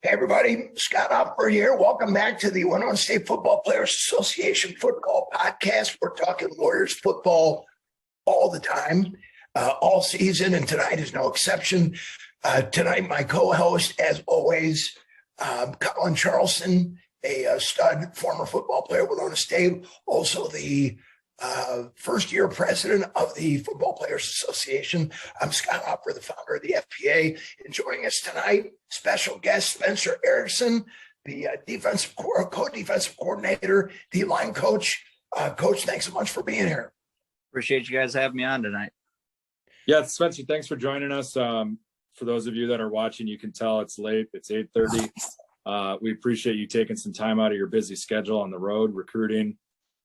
Hey, everybody. Scott Opfer here. Welcome back to the Winona State Football Players Association Football Podcast. We're talking Warriors football all the time, all season, and tonight is no exception. Tonight, my co-host, as always, Colin Charlson, a stud former football player with Winona State, also the first-year president of the Football Players Association. I'm Scott Opfer, the founder of the FPA. And joining us tonight, special guest Spencer Erickson, the co-defensive coordinator, the line coach. Coach, thanks so much for being here. Appreciate you guys having me on tonight. Yeah, Spencer, thanks for joining us. For those of you that are watching, you can tell it's late. It's 8:30. We appreciate you taking some time out of your busy schedule on the road recruiting.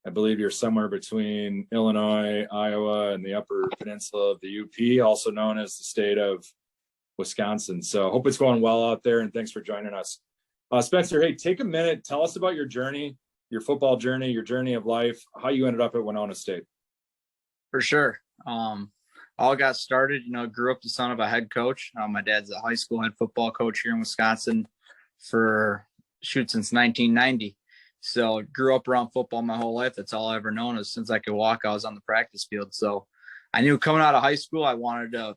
I believe you're somewhere between Illinois, Iowa, and the Upper Peninsula of the UP, also known as the state of Wisconsin. So hope it's going well out there, and thanks for joining us. Spencer, hey, take a minute. Tell us about your journey, your football journey, your journey of life, how you ended up at Winona State. For sure. All got started, grew up the son of a head coach. My dad's a high school head football coach here in Wisconsin since 1990. So grew up around football my whole life. That's all I ever known. Is since I could walk, I was on the practice field. So I knew coming out of high school, I wanted to,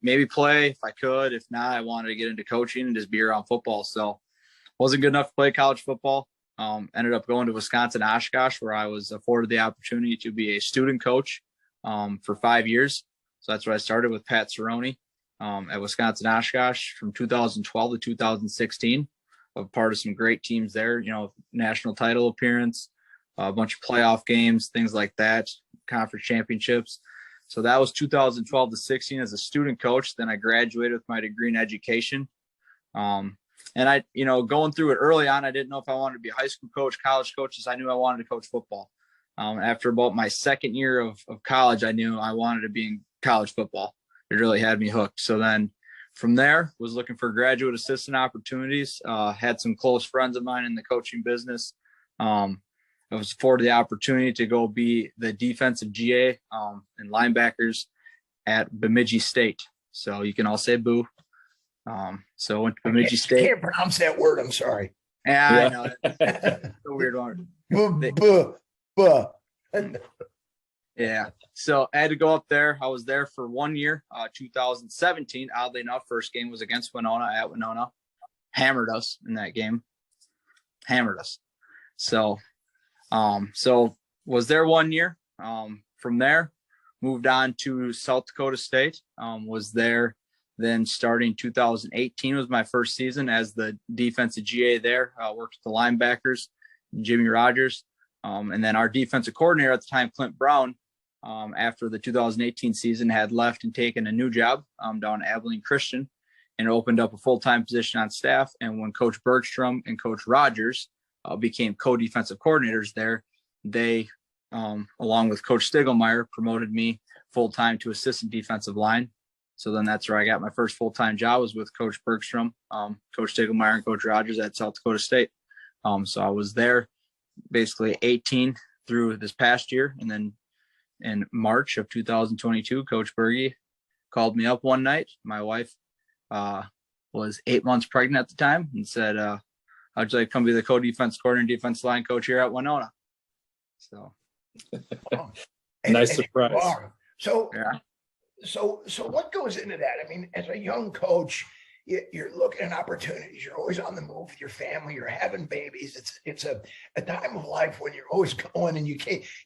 maybe play if I could. If not, I wanted to get into coaching and just be around football. So wasn't good enough to play college football. Ended up going to Wisconsin Oshkosh, where I was afforded the opportunity to be a student coach for 5 years. So that's where I started with Pat Cerrone at Wisconsin Oshkosh from 2012 to 2016. A part of some great teams there, national title appearance, a bunch of playoff games, things like that, conference championships. So that was 2012 to 16 as a student coach. Then I graduated with my degree in education. And I, going through it early on, I didn't know if I wanted to be a high school coach, college coach. I knew I wanted to coach football. After about my second year of college, I knew I wanted to be in college football. It really had me hooked. So then from there, was looking for graduate assistant opportunities. Had some close friends of mine in the coaching business. I was afforded the opportunity to go be the defensive GA and linebackers at Bemidji State. So you can all say boo. So I went to Bemidji State. I can't pronounce that word. I'm sorry. Yeah. I know. It's a weird word. Yeah. So I had to go up there. I was there for 1 year, 2017. Oddly enough, first game was against Winona at Winona. Hammered us in that game. Hammered us. So was there 1 year. From there, moved on to South Dakota State. Was there then starting 2018 was my first season as the defensive GA there. Worked with the linebackers, Jimmy Rogers. And then our defensive coordinator at the time, Clint Brown, after the 2018 season had left and taken a new job down at Abilene Christian and opened up a full-time position on staff. And when Coach Bergstrom and Coach Rogers became co-defensive coordinators there, they, along with Coach Stiglmeyer, promoted me full-time to assistant defensive line. So then that's where I got my first full-time job, was with Coach Bergstrom, Coach Stiglmeyer, and Coach Rogers at South Dakota State. So I was there basically 18 through this past year. And then in March of 2022, Coach Berge called me up one night. My wife was 8 months pregnant at the time and said, how'd you like to come be the co-defense coordinator and defense line coach here at Winona? So nice surprise. So, yeah. So what goes into that? I mean, as a young coach, you're looking at opportunities. You're always on the move with your family. You're having babies. It's a time of life when you're always going, and you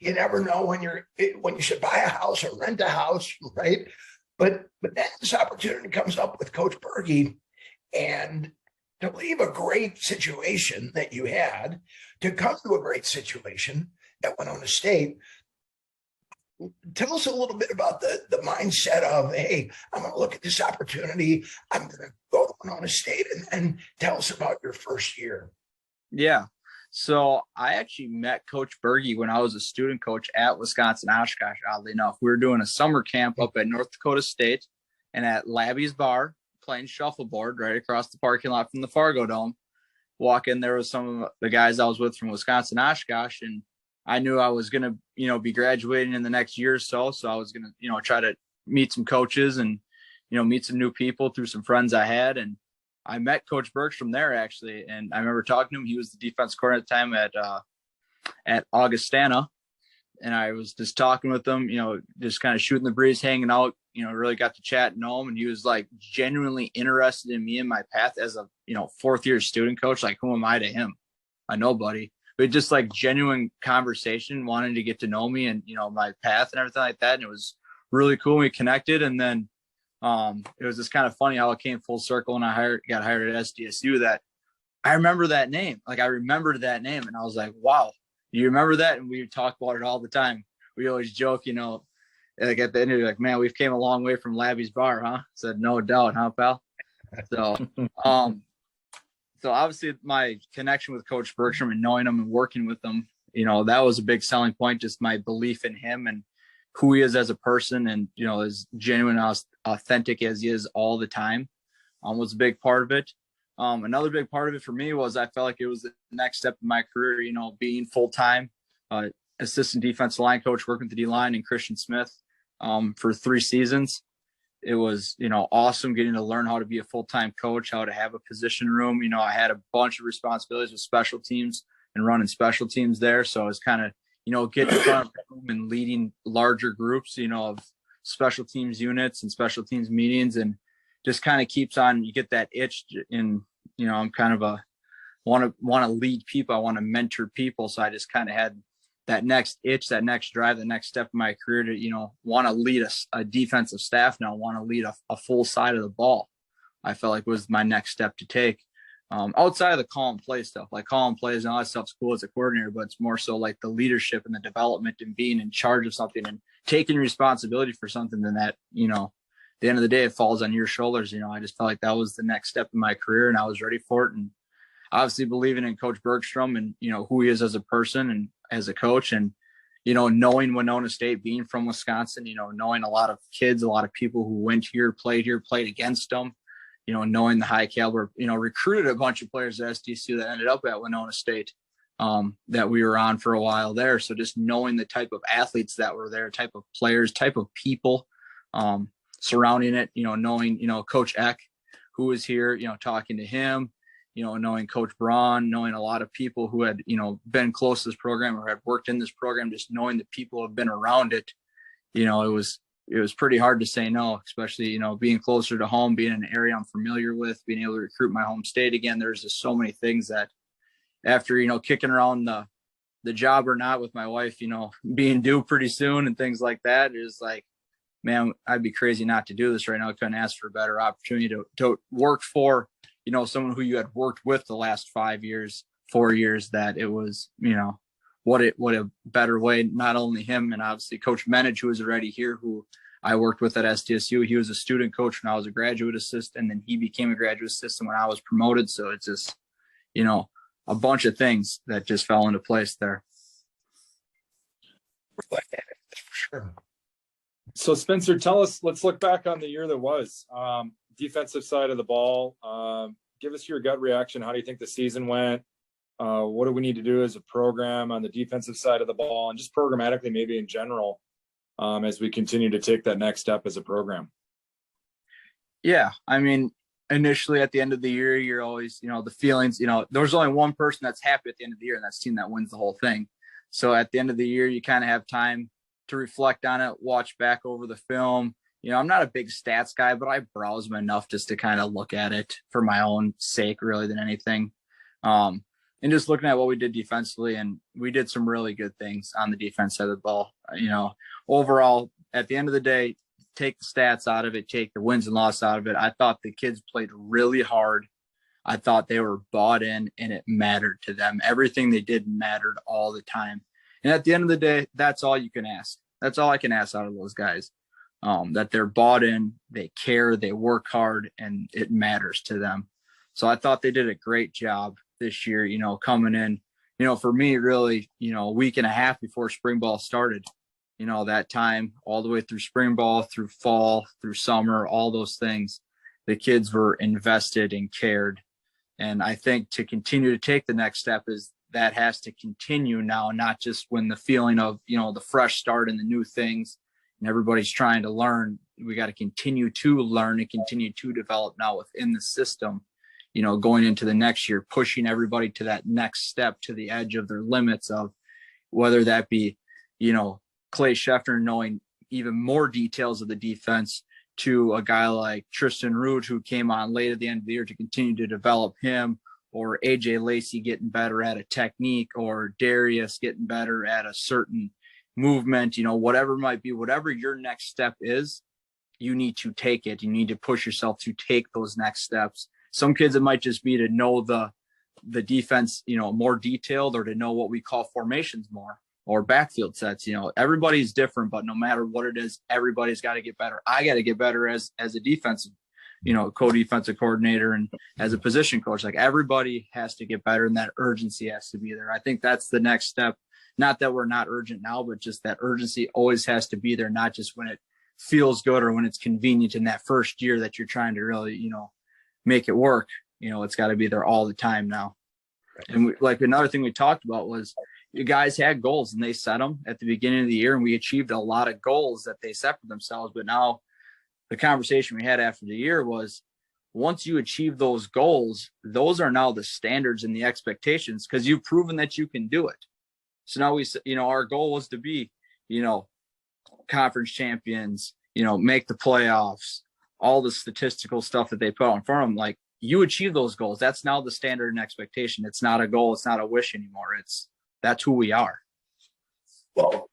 never know when you should buy a house or rent a house, right? But then this opportunity comes up with Coach Berge, and to leave a great situation that you had to come to a great situation at Winona State. Tell us a little bit about the mindset of, hey, I'm going to look at this opportunity. I'm going to go to Winona State, and tell us about your first year. Yeah. So I actually met Coach Berge when I was a student coach at Wisconsin Oshkosh, oddly enough. We were doing a summer camp up at North Dakota State and at Labby's Bar, playing shuffleboard right across the parking lot from the Fargo Dome. Walk in there with some of the guys I was with from Wisconsin Oshkosh, and I knew I was going to, be graduating in the next year or so. So I was going to, try to meet some coaches and, meet some new people through some friends I had. And I met Coach Bergstrom there actually, and I remember talking to him. He was the defense coordinator at the time at Augustana, and I was just talking with him, just kind of shooting the breeze, hanging out. Really got to chat and know him, and he was like genuinely interested in me and my path as a fourth year student coach. Like, who am I to him? A nobody. But just like genuine conversation, wanting to get to know me and my path and everything like that. And it was really cool. We connected, and then it was just kind of funny how it came full circle, and I got hired at SDSU. That I remember that name. Like, I remembered that name, and I was like, wow, you remember that? And we talk about it all the time. We always joke, like at the end, like, man, we've came a long way from Labby's Bar, huh? I said, no doubt, huh, pal? So, so obviously my connection with Coach Bergstrom and knowing him and working with him, that was a big selling point. Just my belief in him and who he is as a person, and as genuine, authentic as he is all the time, was a big part of it. Another big part of it for me was I felt like it was the next step in my career. Being full time assistant defensive line coach, working with the D line and Christian Smith for 3 seasons. It was awesome getting to learn how to be a full time coach, how to have a position room. I had a bunch of responsibilities with special teams and running special teams there, so it was kind of getting in front of the room and leading larger groups, of special teams units and special teams meetings, and just kind of keeps on, you get that itch in, I'm kind of want to lead people. I want to mentor people. So I just kind of had that next itch, that next drive, the next step in my career to, want to lead a defensive staff now, want to lead a full side of the ball. I felt like was my next step to take. Outside of the call and play stuff, like call and plays and all that stuff's cool as a coordinator, but it's more so like the leadership and the development and being in charge of something and taking responsibility for something. Then that, at the end of the day, it falls on your shoulders. I just felt like that was the next step in my career, and I was ready for it. And obviously believing in Coach Bergstrom and, who he is as a person and as a coach, and, knowing Winona State, being from Wisconsin, knowing a lot of kids, a lot of people who went here, played against them, knowing the high caliber, recruited a bunch of players at SDSU that ended up at Winona State, that we were on for a while there. So just knowing the type of athletes that were there, type of players, type of people, surrounding it, knowing, Coach Eck, who was here, talking to him, knowing Coach Braun, knowing a lot of people who had, been close to this program or had worked in this program, just knowing the people who have been around it, it was pretty hard to say no, especially, being closer to home, being in an area I'm familiar with, being able to recruit my home state again. There's just so many things that after, kicking around the job or not with my wife, being due pretty soon and things like that, is like, man, I'd be crazy not to do this right now. I couldn't ask for a better opportunity to work for, someone who you had worked with the last 4 years, that it was, what a better way, not only him and obviously Coach Menage, who was already here, who I worked with at SDSU. He was a student coach when I was a graduate assistant, and then he became a graduate assistant when I was promoted. So it's just, a bunch of things that just fell into place there. Sure. So Spencer, tell us, let's look back on the year that was. Defensive side of the ball. Give us your gut reaction. How do you think the season went? What do we need to do as a program on the defensive side of the ball, and just programmatically, maybe in general, as we continue to take that next step as a program? Yeah, I mean, initially at the end of the year, you're always, the feelings, there's only one person that's happy at the end of the year, and that's the team that wins the whole thing. So at the end of the year, you kind of have time to reflect on it, watch back over the film. I'm not a big stats guy, but I browse them enough just to kind of look at it for my own sake, really, than anything. And just looking at what we did defensively, and we did some really good things on the defense side of the ball. Overall, at the end of the day, take the stats out of it, take the wins and losses out of it. I thought the kids played really hard. I thought they were bought in, and it mattered to them. Everything they did mattered all the time. And at the end of the day, that's all you can ask. That's all I can ask out of those guys. That they're bought in, they care, they work hard, and it matters to them. So I thought they did a great job this year, coming in, for me, really, a week and a half before spring ball started, that time all the way through spring ball, through fall, through summer, all those things, the kids were invested and cared. And I think to continue to take the next step is that has to continue now, not just when the feeling of, the fresh start and the new things and everybody's trying to learn. We got to continue to learn and continue to develop now within the system, going into the next year, pushing everybody to that next step, to the edge of their limits, of whether that be, Clay Scheffner knowing even more details of the defense, to a guy like Tristan Root, who came on late at the end of the year to continue to develop him, or AJ Lacey getting better at a technique, or Darius getting better at a certain movement, whatever it might be, whatever your next step is, you need to take it. You need to push yourself to take those next steps. Some kids, it might just be to know the defense, more detailed, or to know what we call formations more, or backfield sets. Everybody's different, but no matter what it is, everybody's got to get better. I got to get better as a defensive, co-defensive coordinator, and as a position coach. Like, everybody has to get better, and that urgency has to be there. I think that's the next step. Not that we're not urgent now, but just that urgency always has to be there, not just when it feels good or when it's convenient in that first year that you're trying to really, make it work. It's got to be there all the time now. And like another thing we talked about was, you guys had goals and they set them at the beginning of the year, and we achieved a lot of goals that they set for themselves. But now the conversation we had after the year was, once you achieve those goals, those are now the standards and the expectations, because you've proven that you can do it. So now our goal was to be, conference champions, make the playoffs, all the statistical stuff that they put out in front of them. Like, you achieve those goals. That's now the standard and expectation. It's not a goal. It's not a wish anymore. That's who we are. Well,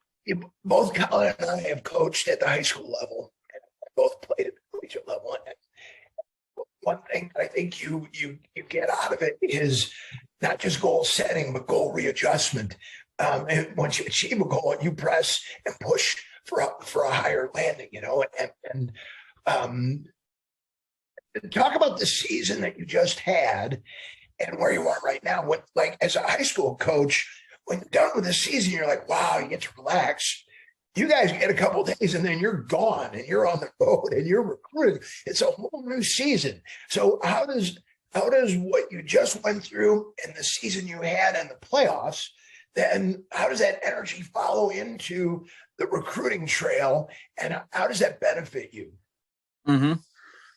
both Colin and I have coached at the high school level, and both played at the collegiate level. And one thing I think you get out of it is not just goal setting, but goal readjustment. And once you achieve a goal, you press and push for a higher landing, and talk about the season that you just had and where you are right now. What, like, as a high school coach, when you're done with the season, you're like, wow, you get to relax. You guys get a couple of days and then you're gone and you're on the road and you're recruiting. It's a whole new season. So how does what you just went through and the season you had and the playoffs, then how does that energy follow into the recruiting trail, and how does that benefit you? Mm-hmm.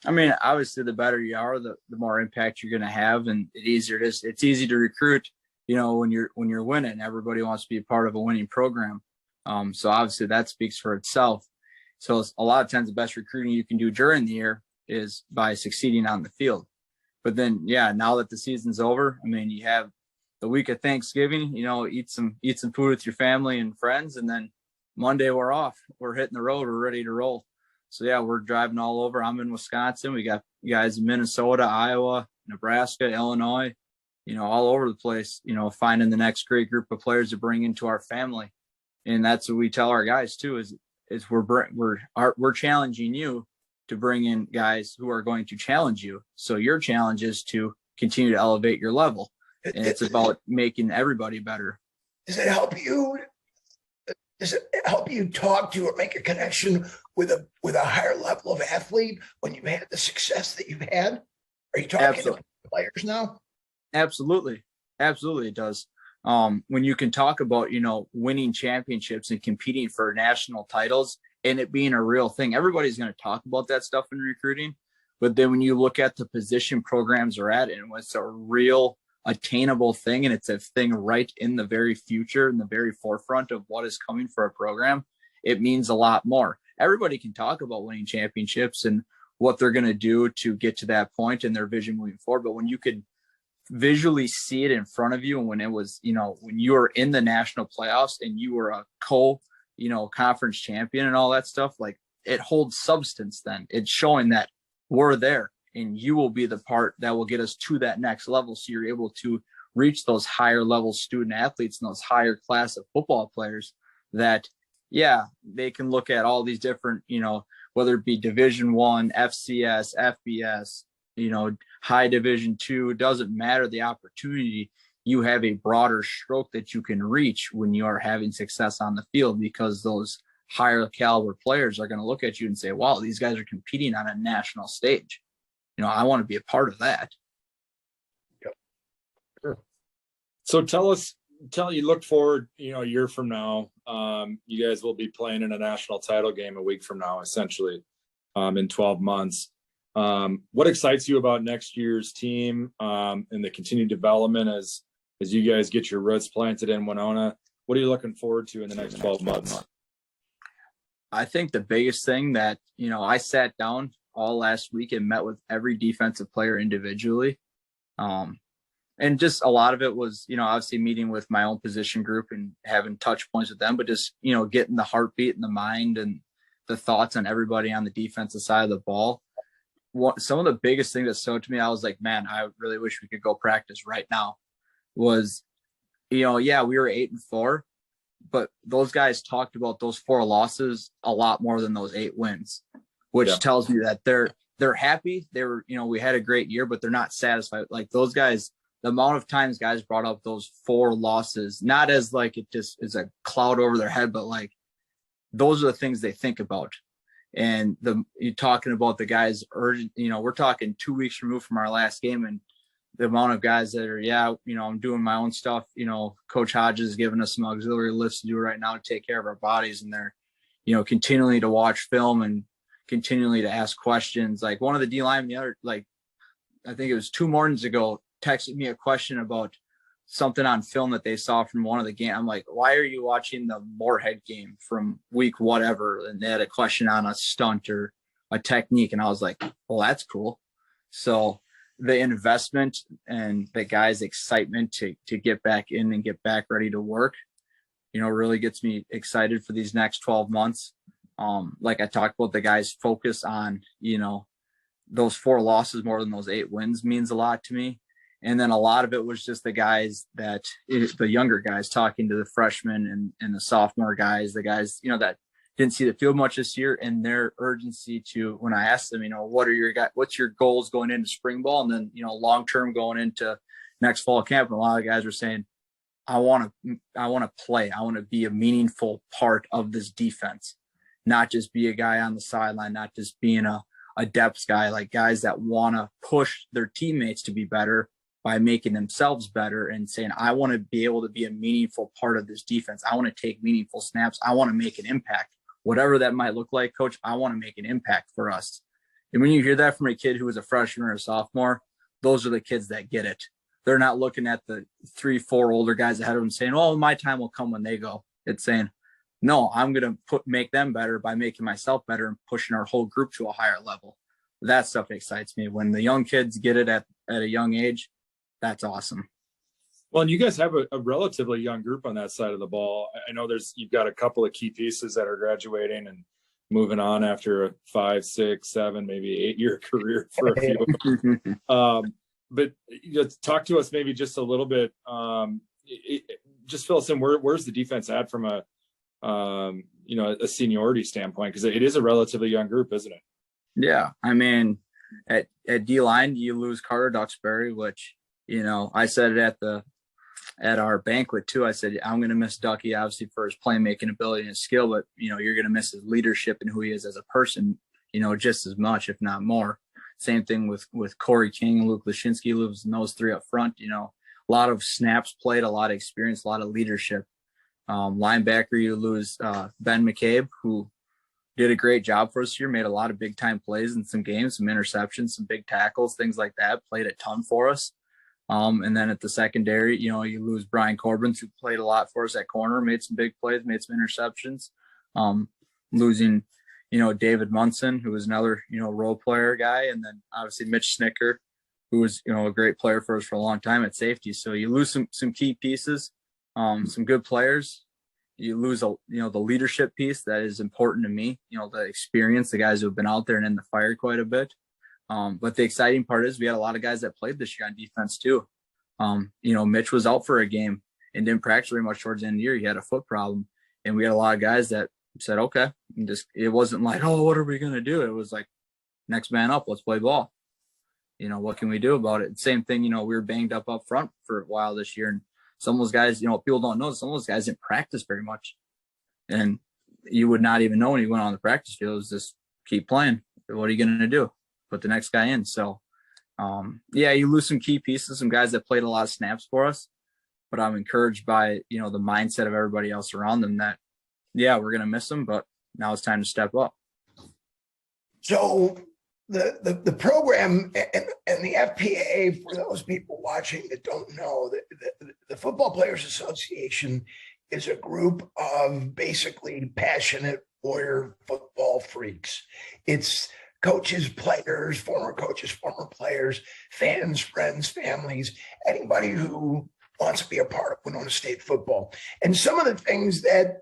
I mean, obviously, the better you are, the more impact you're going to have, and it's easy to recruit. When you're winning, everybody wants to be a part of a winning program. So obviously, that speaks for itself. So a lot of times, the best recruiting you can do during the year is by succeeding on the field. But then, now that the season's over, I mean, you have the week of Thanksgiving, eat some food with your family and friends. And then Monday we're off, we're hitting the road, we're ready to roll. So we're driving all over. I'm in Wisconsin. We got guys in Minnesota, Iowa, Nebraska, Illinois, all over the place, finding the next great group of players to bring into our family. And that's what we tell our guys too, is we're challenging you to bring in guys who are going to challenge you. So your challenge is to continue to elevate your level. And it's about making everybody better. Does it help you? Does it help you talk to or make a connection with a higher level of athlete when you've had the success that you've had? Are you talking to players now? Absolutely. Absolutely, it does. When you can talk about, winning championships and competing for national titles and it being a real thing, everybody's going to talk about that stuff in recruiting. But then when you look at the position programs are at, and it's a real attainable thing, and it's a thing right in the very future, in the very forefront of what is coming for a program, it means a lot more. Everybody can talk about winning championships and what they're going to do to get to that point and their vision moving forward. But when you could visually see it in front of you, and when it was, when you were in the national playoffs and you were a conference champion and all that stuff, like, it holds substance then. It's showing that we're there. And you will be the part that will get us to that next level. So you're able to reach those higher level student athletes and those higher class of football players that, they can look at all these different, whether it be Division I, FCS, FBS, high Division II, doesn't matter the opportunity. You have a broader stroke that you can reach when you are having success on the field, because those higher caliber players are going to look at you and say, wow, these guys are competing on a national stage. I want to be a part of that. Yep. Sure. So tell you look forward, a year from now, you guys will be playing in a national title game a week from now, essentially, in 12 months. What excites you about next year's team and the continued development as you guys get your roots planted in Winona? What are you looking forward to in the next 12 months? I think the biggest thing that, I sat down all last week and met with every defensive player individually. And just a lot of it was, obviously meeting with my own position group and having touch points with them, but just, getting the heartbeat and the mind and the thoughts on everybody on the defensive side of the ball. Some of the biggest things that stood to me, I was like, man, I really wish we could go practice right now, was, we were 8-4, but those guys talked about those 4 losses a lot more than those 8 wins, which tells me that they're happy. They were, we had a great year, but they're not satisfied. Like those guys, the amount of times guys brought up those 4 losses, not as like it just is a cloud over their head, but like those are the things they think about. And you're talking about the guys urgent, we're talking 2 weeks removed from our last game, and the amount of guys that are, I'm doing my own stuff. Coach Hodges is giving us some auxiliary lifts to do right now to take care of our bodies. And they're, continually to watch film and continually to ask questions. Like one of the D linemen, I think it was 2 mornings ago, texted me a question about something on film that they saw from one of the games. I'm like, why are you watching the Moorhead game from week whatever? And they had a question on a stunt or a technique. And I was like, well, that's cool. So the investment and the guys' excitement to get back in and get back ready to work, really gets me excited for these next 12 months. Like I talked about, the guys' focus on, those 4 losses more than those 8 wins means a lot to me. And then a lot of it was just the guys the younger guys talking to the freshmen and the sophomore guys, the guys, that didn't see the field much this year, and their urgency to, when I asked them, what's your goals going into spring ball? And then, long-term going into next fall camp. And a lot of guys were saying, I want to play. I want to be a meaningful part of this defense, not just be a guy on the sideline, not just being a depth guy, like guys that want to push their teammates to be better by making themselves better and saying, I want to be able to be a meaningful part of this defense. I want to take meaningful snaps. I want to make an impact, whatever that might look like. Coach, I want to make an impact for us. And when you hear that from a kid who was a freshman or a sophomore, those are the kids that get it. They're not looking at the 3-4 older guys ahead of them saying, oh, my time will come when they go. It's saying, no, I'm going to make them better by making myself better and pushing our whole group to a higher level. That stuff excites me. When the young kids get it at a young age, that's awesome. Well, and you guys have a relatively young group on that side of the ball. I know you've got a couple of key pieces that are graduating and moving on after a 5, 6, 7, maybe 8-year career for a few. But talk to us maybe just a little bit. Just fill us in. Where's the defense at from a seniority standpoint? Because it is a relatively young group, isn't it? Yeah, I mean, at D-line, you lose Carter Duxbury, which, I said it at our banquet too. I said, I'm going to miss Ducky, obviously, for his playmaking ability and skill, but, you're going to miss his leadership and who he is as a person, just as much, if not more. Same thing with Corey King and Luke Lashinsky, losing those 3 up front, a lot of snaps played, a lot of experience, a lot of leadership. Linebacker, you lose Ben McCabe, who did a great job for us this year, made a lot of big time plays in some games, some interceptions, some big tackles, things like that, played a ton for us. And then at the secondary, you lose Brian Corbin, who played a lot for us at corner, made some big plays, made some interceptions. Losing, David Munson, who was another, role player guy. And then obviously Mitch Snicker, who was, a great player for us for a long time at safety. So you lose some key pieces, some good players. You lose, the leadership piece that is important to me, the experience, the guys who have been out there and in the fire quite a bit. But the exciting part is we had a lot of guys that played this year on defense too. Mitch was out for a game and didn't practice very much towards the end of the year. He had a foot problem, and we had a lot of guys that said, okay, and it wasn't like, oh, what are we going to do? It was like, next man up, let's play ball. What can we do about it? Same thing, we were banged up front for a while this year, and some of those guys, people don't know, some of those guys didn't practice very much, and you would not even know when he went on the practice field. It was just keep playing. What are you going to do? Put the next guy in. So, you lose some key pieces, some guys that played a lot of snaps for us, but I'm encouraged by, the mindset of everybody else around them that, we're going to miss them, but now it's time to step up. So the program and the FPA, for those people watching that don't know, the Football Players Association is a group of basically passionate Warrior football freaks. It's coaches, players, former coaches, former players, fans, friends, families, anybody who wants to be a part of Winona State football. And some of the things that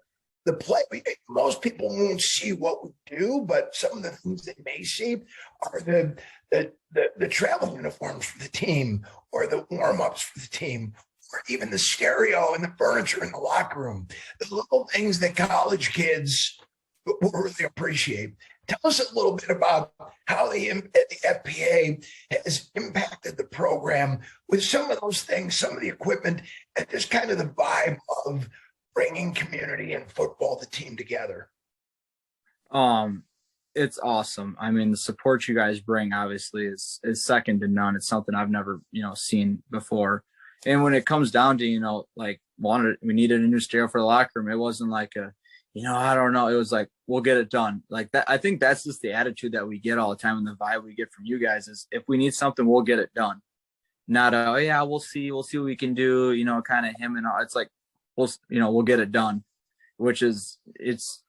most people won't see what we do, but some of the things they may see are the travel uniforms for the team, or the warm-ups for the team, or even the stereo and the furniture in the locker room. The little things that college kids will really appreciate. Tell us a little bit about how the FPA has impacted the program with some of those things, some of the equipment, and just kind of the vibe of bringing community and football, the team together. It's awesome. I mean, the support you guys bring obviously is second to none. It's something I've never, seen before. And when it comes down to, we needed a new stereo for the locker room. It wasn't like I don't know. It was like, we'll get it done. Like that. I think that's just the attitude that we get all the time, and the vibe we get from you guys is, if we need something, we'll get it done. Not we'll see what we can do, kind of him and all. It's like, we'll get it done, which is, it's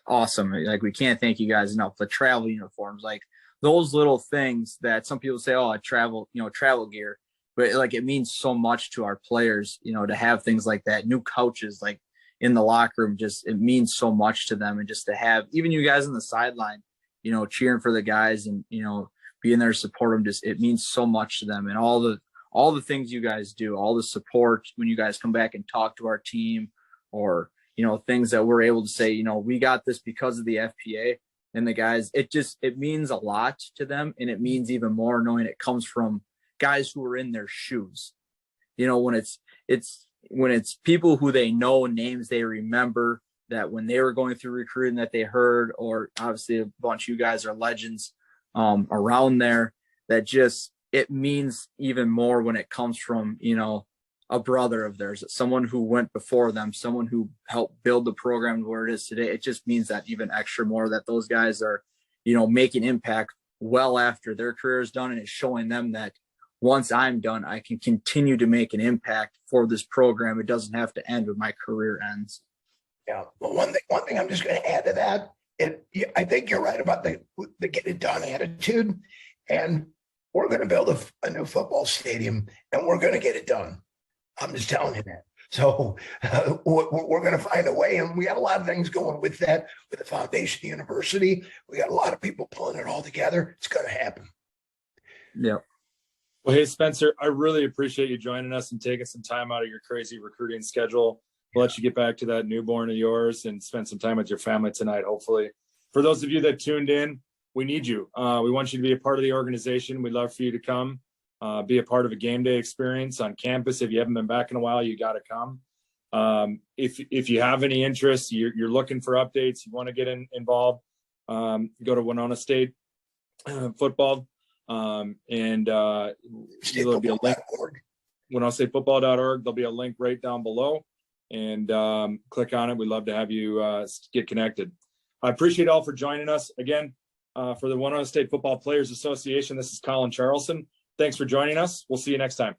awesome. Like, we can't thank you guys enough. The travel uniforms, like those little things that some people say, oh, travel gear, but like, it means so much to our players, to have things like that. New couches, like in the locker room, just, it means so much to them. And just to have even you guys on the sideline, cheering for the guys and, being there to support them, just, it means so much to them. And all the things you guys do, all the support when you guys come back and talk to our team, or, things that we're able to say, we got this because of the FPA and the guys, it means a lot to them. And it means even more knowing it comes from guys who are in their shoes, when it's people who they know, names they remember, that when they were going through recruiting that they heard, or obviously a bunch of you guys are legends around there, that just, it means even more when it comes from, a brother of theirs, someone who went before them, someone who helped build the program where it is today. It just means that even extra more, that those guys are, making impact well after their career is done. And it's showing them that once I'm done, I can continue to make an impact for this program. It doesn't have to end when my career ends. Yeah. Well, one thing I'm just going to add to that, I think you're right about the get it done attitude. And we're going to build a new football stadium, and we're going to get it done. I'm just telling you that. So we're going to find a way, and we got a lot of things going with that, with the foundation of the university. We got a lot of people pulling it all together. It's going to happen. Yeah. Well, hey, Spencer, I really appreciate you joining us and taking some time out of your crazy recruiting schedule. We'll let you get back to that newborn of yours and spend some time with your family tonight, hopefully. For those of you that tuned in, we need you. We want you to be a part of the organization. We'd love for you to come, be a part of a game day experience on campus. If you haven't been back in a while, you got to come. If you have any interest, you're looking for updates, you want to get involved, go to Winona State football. There'll be a link, WinonaStateFootball.org. There'll be a link right down below, and click on it. We'd love to have you get connected. I appreciate all for joining us again for the Winona State Football Players Association. This is Colin Charlson. Thanks for joining us. We'll see you next time.